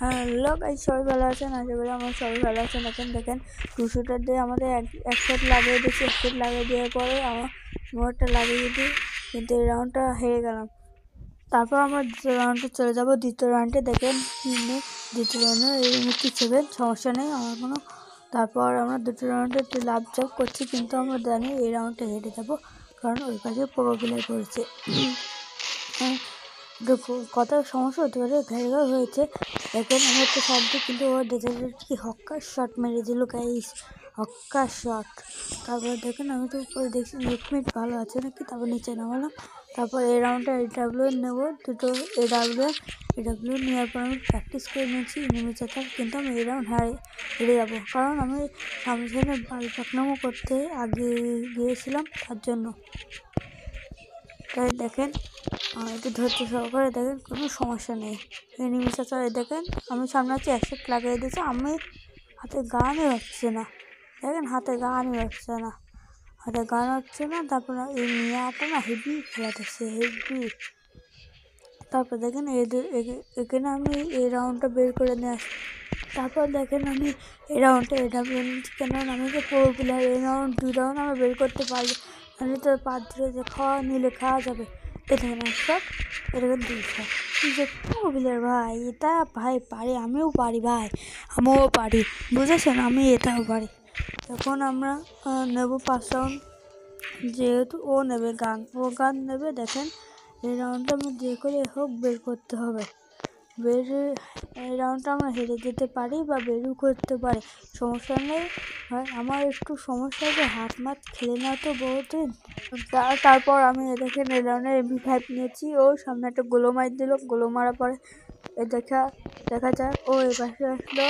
Hello guys, সবাই ভালো আছেন? আশা করি আমার সবাই ভালো আছেন। দেখেন 200টা দিয়ে আমাদের এক সেট লাগিয়ে দিয়েছি। এক সেট লাগিয়ে দেওয়ার পরে আমার মোটরটা লাগিয়ে দিই, কিন্তু এই রাউন্ডটা হেরে গেলাম। তারপর আমরা দ্বিতীয় রাউন্ডে চলে যাব। দ্বিতীয় রাউন্ডে দেখেন দ্বিতীয় রাউন্ডে এই 7 সমস্যা নেই আমার কোনো। তারপর আমরা দুটো রাউন্ডে একটু লাভ জব করছি, কিন্তু আমরা জানি এই রাউন্ডটা হেরে যাবো, কারণ ওই পাশে প্রো প্লেয়ার করেছে। কত সমস্যা হতে পারে, ঘেরা হয়েছে। দেখেন আমি একটা শট দিই, কিন্তু ও কি হক্কার শট মেরে দিল গাইস, হক্কার শট। তারপর দেখেন আমি তো উপরে দেখছি নেটমেট ভালো আছে নাকি, তারপর নিচে নামালাম। তারপর এই রাউন্ডে AW নেবো, দুটো AW নেওয়ার পর আমি প্র্যাকটিস করে নিয়েছি এনিমি চেতার, কিন্তু আমি এই রাউন্ড হেরে যাবো, কারণ আমি সামনে বালপাকনামো করতে আগে গিয়েছিলাম, তার জন্য। তাই দেখেন একটু ধৈর্য সহকারে দেখেন, কোনো সমস্যা নেই। এনিমি চাচা দেখেন আমি সামনে আছি, একশো লাগিয়ে দিয়েছে, আমি হাতে গানই হচ্ছে না। দেখেন হাতে গানই হচ্ছে না, তারপর এই মিয়াটা না হেভি খেলাতেছে, হেভি। তারপর দেখেন এখানে আমি এই রাউন্ডটা বের করে নিয়ে আসি। তারপর দেখেন আমি এই রাউন্ডটা AW নিচ্ছি, কেন আমি তো প্রো প্লেয়ার। এই রাউন্ড 2 রাউন্ড আমি বের করতে পারবো, আমি তো 5 ধরে যে খাওয়া যাবে। দেখেন একটা, এরকম 200 যে প্রো প্লেয়ার ভাই, এটা ভাই পারি, আমিও পারি ভাই, আমিও পারি, বুঝেছেন? আমি এটাও পারি। এখন আমরা নেব 5 রাউন্ড, যেহেতু ও গান নেবে। দেখেন এই রাউন্ডটা আমি যে করে হোক বের করতে হবে। এই রাউন্ডটা আমরা হেরে যেতে পারি বা বেরও করতে পারি, সমস্যা নেই ভাই। আমার একটু সমস্যা আছে, হাত মাত খেলে না তো বহুদিন। তারপর আমি দেখেন এই রাউন্ডে MP5 নিয়েছি। ও সামনে একটা গোলো মার দিল, গোলো মারার পরে দেখা যাক ও এই পাশে আসলো,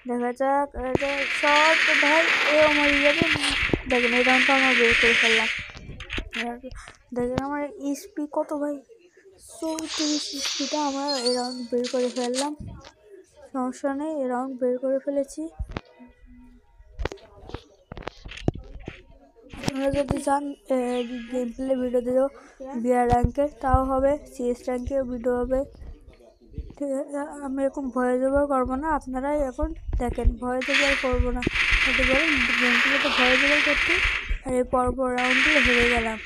দেখা যাক সব ভাই এও মরে যাবে। দেখেন এই রাউন্ডটা আমরা বের করে ফেললাম। দেখেন আমার স্পি কত ভাই, 34 স্পিডটা আমরা এই রাউন্ড বের করে ফেললাম, সমস্যা নেই, এই রাউন্ড বের করে ফেলেছি। আপনারা যদি চান গেম প্লে ভিডিও দিও বিআর র্যাঙ্কের, তাও হবে, CS র্যাঙ্কেও ভিডিও হবে, ঠিক আছে? আমি এখন ভয়েস ওভার করবো না, আপনারাই এখন দেখেন, ভয়েস ওভার করবো না। যদি বলেন গেম প্লেতে ভয়েস ওভার করতে, আর এই পরপর রাউন্ডগুলো হেরে গেলাম।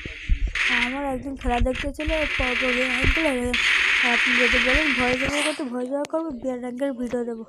আমার একদিন খেলা দেখতে ছিল, পরপর রাউন্ডগুলো হেরে গেলাম। আপনি যদি বলেন ভয়েস ওভার করতে, ভয়েস ওভার করবো, বিআর র্যাঙ্কের ভিডিও দেবো।